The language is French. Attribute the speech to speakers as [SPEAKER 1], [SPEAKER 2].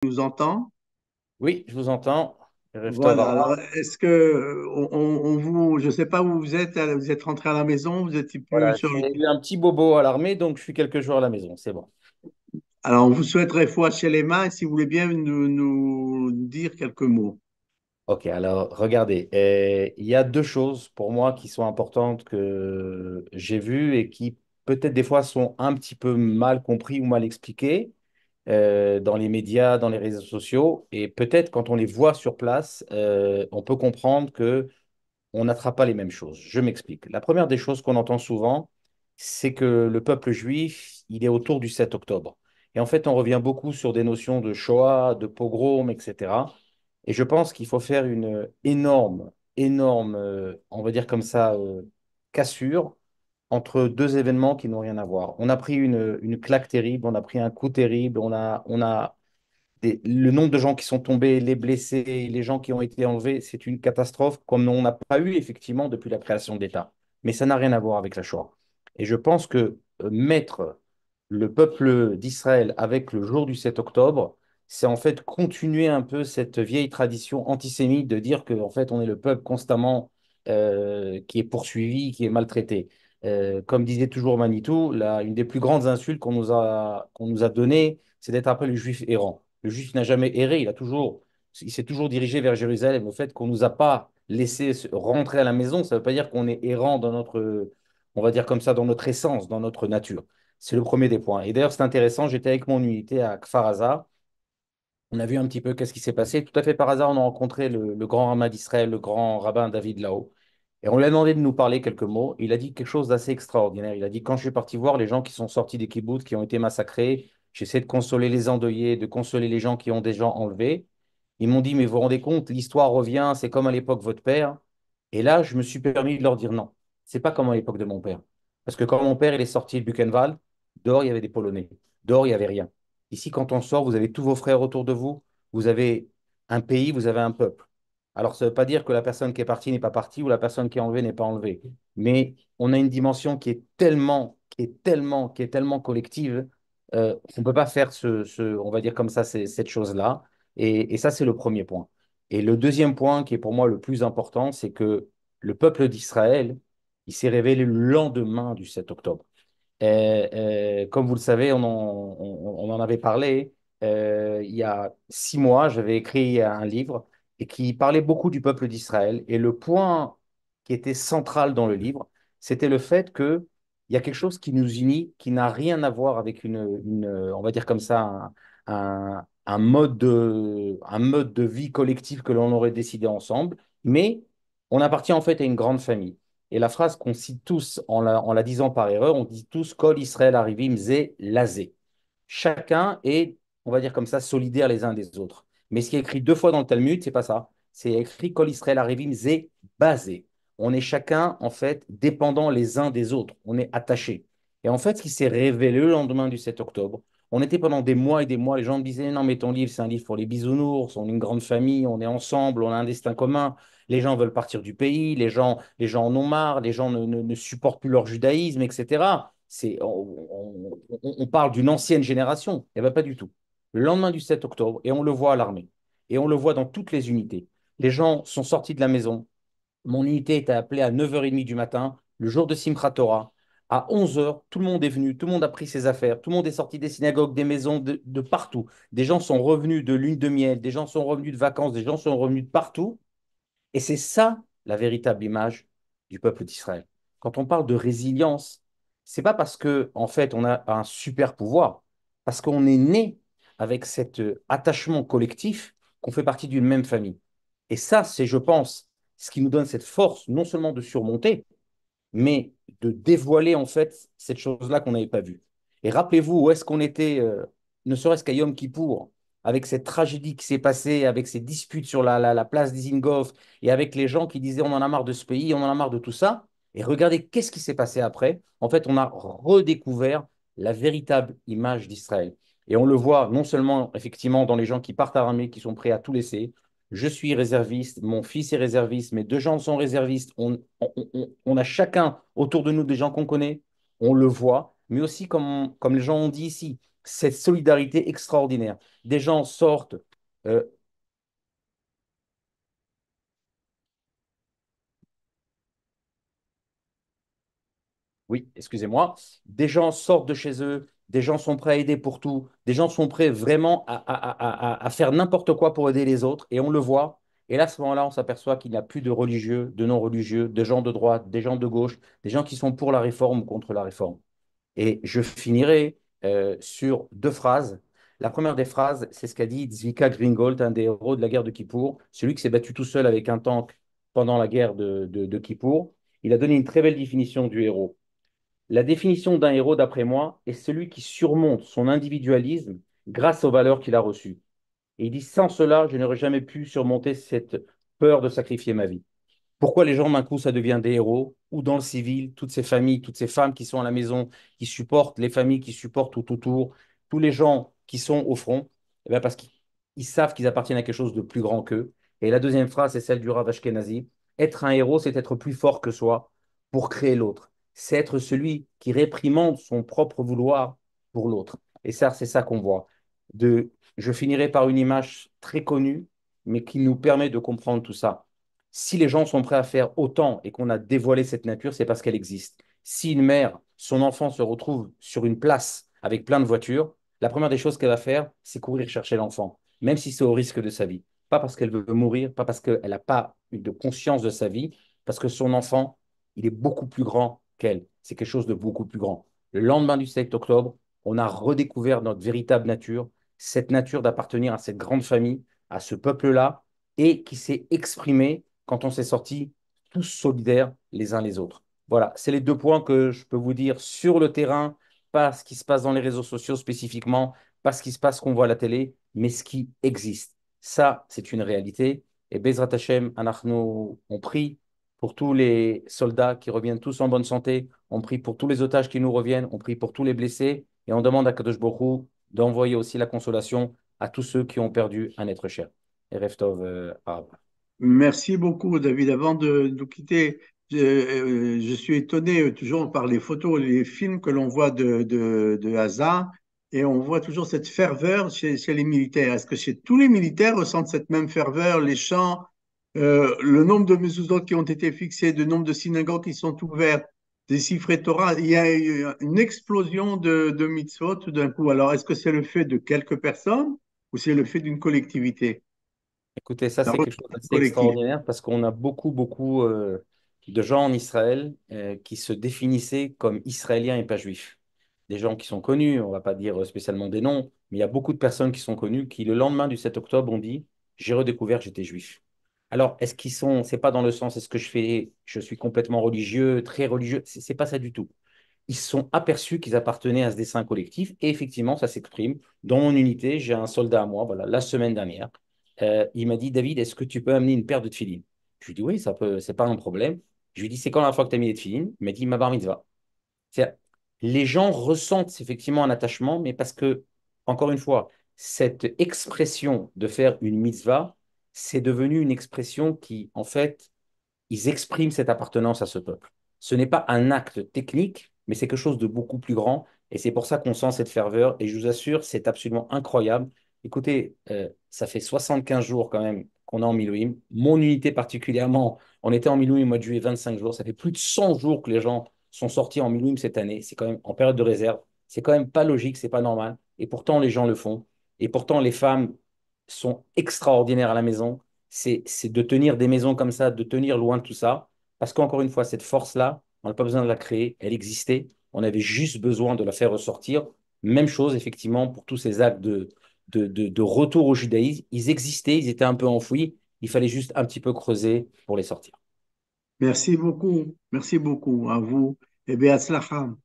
[SPEAKER 1] Nous entend?
[SPEAKER 2] Oui, je vous entends. Reftov
[SPEAKER 1] Voilà. Alors,
[SPEAKER 2] Arra.
[SPEAKER 1] est-ce que je ne sais pas où vous êtes rentré à la maison, vous étiez plus
[SPEAKER 2] Voilà,
[SPEAKER 1] sur le.
[SPEAKER 2] j'ai eu un petit bobo à l'armée, donc je suis quelques jours à la maison. C'est bon.
[SPEAKER 1] Alors, on vous souhaiterait foi chez les mains, et si vous voulez bien nous dire quelques mots.
[SPEAKER 2] Ok, alors regardez, il y a deux choses pour moi qui sont importantes que j'ai vues et qui peut-être des fois sont un petit peu mal compris ou mal expliquées dans les médias, dans les réseaux sociaux. Et peut-être quand on les voit sur place, on peut comprendre que on n'attrape pas les mêmes choses. Je m'explique. La première des choses qu'on entend souvent, c'est que le peuple juif, il est autour du 7 octobre. Et en fait, on revient beaucoup sur des notions de Shoah, de pogrom, etc. Et je pense qu'il faut faire une énorme, on va dire comme ça, cassure entre deux événements qui n'ont rien à voir. On a pris une claque terrible, on a pris un coup terrible, on a le nombre de gens qui sont tombés, les blessés, les gens qui ont été enlevés, c'est une catastrophe comme on n'a pas eu effectivement depuis la création de l'État. Mais ça n'a rien à voir avec la Shoah. Et je pense que mettre le peuple d'Israël avec le jour du 7 octobre, c'est en fait continuer un peu cette vieille tradition antisémite de dire que en fait on est le peuple constamment qui est poursuivi, qui est maltraité. Comme disait toujours Manitou, une des plus grandes insultes qu'on nous a données, c'est d'être appelé le juif errant. Le juif n'a jamais erré, il s'est toujours dirigé vers Jérusalem. Le fait qu'on ne nous a pas laissé rentrer à la maison, ça ne veut pas dire qu'on est errant dans notre, on va dire comme ça, dans notre essence, dans notre nature. C'est le premier des points. Et d'ailleurs, c'est intéressant, j'étais avec mon unité à Kfar Aza. On a vu un petit peu qu'est-ce qui s'est passé. Tout à fait par hasard, on a rencontré le grand rabbin d'Israël, le grand rabbin David Lao. Et on lui a demandé de nous parler quelques mots. Il a dit quelque chose d'assez extraordinaire. Il a dit, quand je suis parti voir les gens qui sont sortis des kibboutz, qui ont été massacrés, j'essaie de consoler les endeuillés, de consoler les gens qui ont des gens enlevés. Ils m'ont dit, mais vous vous rendez compte, l'histoire revient, c'est comme à l'époque votre père. Et là, je me suis permis de leur dire non. C'est pas comme à l'époque de mon père. Parce que quand mon père il est sorti de Buchenwald, dehors, il y avait des Polonais. Dehors, il n'y avait rien. Ici, quand on sort, vous avez tous vos frères autour de vous, vous avez un pays, vous avez un peuple. Alors, ça ne veut pas dire que la personne qui est partie n'est pas partie ou la personne qui est enlevée n'est pas enlevée. Mais on a une dimension qui est tellement collective qu'on ne peut pas faire on va dire comme ça, cette chose-là. Et ça, c'est le premier point. Et le deuxième point, qui est pour moi le plus important, c'est que le peuple d'Israël, il s'est révélé le lendemain du 7 octobre. Comme vous le savez, on en avait parlé. Il y a 6 mois, j'avais écrit un livre et qui parlait beaucoup du peuple d'Israël. Et le point qui était central dans le livre, c'était le fait qu'il y a quelque chose qui nous unit, qui n'a rien à voir avec on va dire comme ça, un mode de vie collectif que l'on aurait décidé ensemble. Mais on appartient en fait à une grande famille. Et la phrase qu'on cite tous en la disant par erreur, on dit tous Kol Israël Arivim Ze Lazé. Chacun est, on va dire comme ça, solidaire les uns des autres. Mais ce qui est écrit deux fois dans le Talmud, c'est pas ça. C'est écrit Kol Israël Arivim Ze Basé. On est chacun, en fait, dépendant les uns des autres. On est attachés. Et en fait, ce qui s'est révélé le lendemain du 7 octobre, on était pendant des mois et des mois, les gens me disaient, non, mais ton livre, c'est un livre pour les bisounours, on est une grande famille, on est ensemble, on a un destin commun. Les gens veulent partir du pays, les gens en ont marre, les gens ne supportent plus leur judaïsme, etc. On parle d'une ancienne génération. Eh bien, pas du tout. Le lendemain du 7 octobre, et on le voit à l'armée, et on le voit dans toutes les unités, les gens sont sortis de la maison. Mon unité était appelée à 9h30 du matin, le jour de Simchat Torah. À 11h, tout le monde est venu, tout le monde a pris ses affaires, tout le monde est sorti des synagogues, des maisons, de partout. Des gens sont revenus de lune de miel, des gens sont revenus de vacances, des gens sont revenus de partout. Et c'est ça la véritable image du peuple d'Israël. Quand on parle de résilience, c'est pas parce que en fait on a un super pouvoir, parce qu'on est né avec cet attachement collectif qu'on fait partie d'une même famille. Et ça, c'est, je pense, ce qui nous donne cette force non seulement de surmonter, mais de dévoiler en fait cette chose-là qu'on n'avait pas vue. Et rappelez-vous où est-ce qu'on était, ne serait-ce qu'à Yom Kippour, avec cette tragédie qui s'est passée, avec ces disputes sur la place d'Izingov, et avec les gens qui disaient on en a marre de ce pays, on en a marre de tout ça. Et regardez qu'est-ce qui s'est passé après. En fait, on a redécouvert la véritable image d'Israël. Et on le voit non seulement effectivement dans les gens qui partent à l'armée, qui sont prêts à tout laisser. Je suis réserviste, mon fils est réserviste, mes deux gens sont réservistes. On a chacun autour de nous des gens qu'on connaît, on le voit, mais aussi comme les gens ont dit ici. cette solidarité extraordinaire. Des gens sortent, euh, oui, excusez-moi, des gens sortent de chez eux, des gens sont prêts à aider pour tout, des gens sont prêts vraiment à faire n'importe quoi pour aider les autres, et on le voit. Et là, à ce moment-là, on s'aperçoit qu'il n'y a plus de religieux, de non-religieux, de gens de droite, des gens de gauche, des gens qui sont pour la réforme ou contre la réforme. Et je finirai sur deux phrases. La première des phrases, c'est ce qu'a dit Zvika Gringold, un des héros de la guerre de Kippour, celui qui s'est battu tout seul avec un tank pendant la guerre de Kippour. Il a donné une très belle définition du héros. La définition d'un héros, d'après moi, est celui qui surmonte son individualisme grâce aux valeurs qu'il a reçues. Et il dit, sans cela, je n'aurais jamais pu surmonter cette peur de sacrifier ma vie. Pourquoi les gens, d'un coup, ça devient des héros, ou dans le civil, toutes ces familles, toutes ces femmes qui sont à la maison, qui supportent les familles, qui supportent tout autour, tous les gens qui sont au front, eh bien parce qu'ils savent qu'ils appartiennent à quelque chose de plus grand qu'eux. Et la deuxième phrase, c'est celle du Rav Ashkenazi. Être un héros, c'est être plus fort que soi pour créer l'autre. C'est être celui qui réprimande son propre vouloir pour l'autre. Et ça, c'est ça qu'on voit. Je finirai par une image très connue, mais qui nous permet de comprendre tout ça. Si les gens sont prêts à faire autant et qu'on a dévoilé cette nature, c'est parce qu'elle existe. Si une mère, son enfant se retrouve sur une place avec plein de voitures, la première des choses qu'elle va faire, c'est courir chercher l'enfant, même si c'est au risque de sa vie. Pas parce qu'elle veut mourir, pas parce qu'elle n'a pas eu de conscience de sa vie, parce que son enfant, il est beaucoup plus grand qu'elle. C'est quelque chose de beaucoup plus grand. Le lendemain du 7 octobre, on a redécouvert notre véritable nature, cette nature d'appartenir à cette grande famille, à ce peuple-là, et qui s'est exprimée quand on s'est sortis tous solidaires les uns les autres. Voilà, c'est les deux points que je peux vous dire sur le terrain, pas ce qui se passe dans les réseaux sociaux spécifiquement, pas ce qui se passe qu'on voit à la télé, mais ce qui existe. Ça, c'est une réalité. Et Bezrat Hashem, Anachnu, on prie pour tous les soldats qui reviennent tous en bonne santé, on prie pour tous les otages qui nous reviennent, on prie pour tous les blessés, et on demande à Kadosh Baruch Hu d'envoyer aussi la consolation à tous ceux qui ont perdu un être cher. Et Reftov, Arabe.
[SPEAKER 1] Merci beaucoup, David. Avant de nous quitter, je suis étonné toujours par les photos, les films que l'on voit de Gaza, et on voit toujours cette ferveur chez les militaires. Est-ce que chez tous les militaires ressentent cette même ferveur, les chants, le nombre de mezuzot qui ont été fixés, le nombre de synagogues qui sont ouvertes, des siffrés Torah, il y a eu une explosion de mitzvot tout d'un coup. Alors, est-ce que c'est le fait de quelques personnes ou c'est le fait d'une collectivité,
[SPEAKER 2] Écoutez, ça
[SPEAKER 1] d'un
[SPEAKER 2] c'est quelque chose
[SPEAKER 1] ressenti
[SPEAKER 2] d'assez
[SPEAKER 1] collectif?
[SPEAKER 2] extraordinaire parce qu'on a beaucoup de gens en Israël qui se définissaient comme israéliens et pas juifs. Des gens qui sont connus, on va pas dire spécialement des noms, mais il y a beaucoup de personnes qui sont connues qui, le lendemain du 7 octobre, ont dit, j'ai redécouvert que j'étais juif. Alors, est-ce qu'ils sont, c'est pas dans le sens, est-ce que je fais, je suis complètement religieux, très religieux, c'est pas ça du tout. Ils se sont aperçus qu'ils appartenaient à ce dessein collectif et effectivement, ça s'exprime. Dans mon unité, j'ai un soldat à moi, voilà, la semaine dernière. Il m'a dit, David, est-ce que tu peux amener une paire de tefilines? Je lui ai dit, oui, ça peut, c'est pas un problème. Je lui ai dit, c'est quand la fois que tu as mis les tefilines? Il m'a dit, ma bar mitzvah. C'est- Les gens ressentent effectivement un attachement, mais parce que, encore une fois, cette expression de faire une mitzvah, c'est devenu une expression qui, en fait, ils expriment cette appartenance à ce peuple. Ce n'est pas un acte technique, mais c'est quelque chose de beaucoup plus grand. Et c'est pour ça qu'on sent cette ferveur. Et je vous assure, c'est absolument incroyable. Écoutez, ça fait 75 jours quand même qu'on est en Milouim. Mon unité particulièrement, on était en Milouim au mois de juillet, 25 jours. Ça fait plus de 100 jours que les gens sont sortis en Milouim cette année. C'est quand même en période de réserve. C'est quand même pas logique, c'est pas normal. Et pourtant, les gens le font. Et pourtant, les femmes sont extraordinaires à la maison. C'est de tenir des maisons comme ça, de tenir loin de tout ça. Parce qu'encore une fois, cette force-là, on n'a pas besoin de la créer, elle existait. On avait juste besoin de la faire ressortir. Même chose, effectivement, pour tous ces actes de retour au judaïsme. Ils existaient, ils étaient un peu enfouis. Il fallait juste un petit peu creuser pour les sortir.
[SPEAKER 1] Merci beaucoup à vous et bien, Be'etzlacha.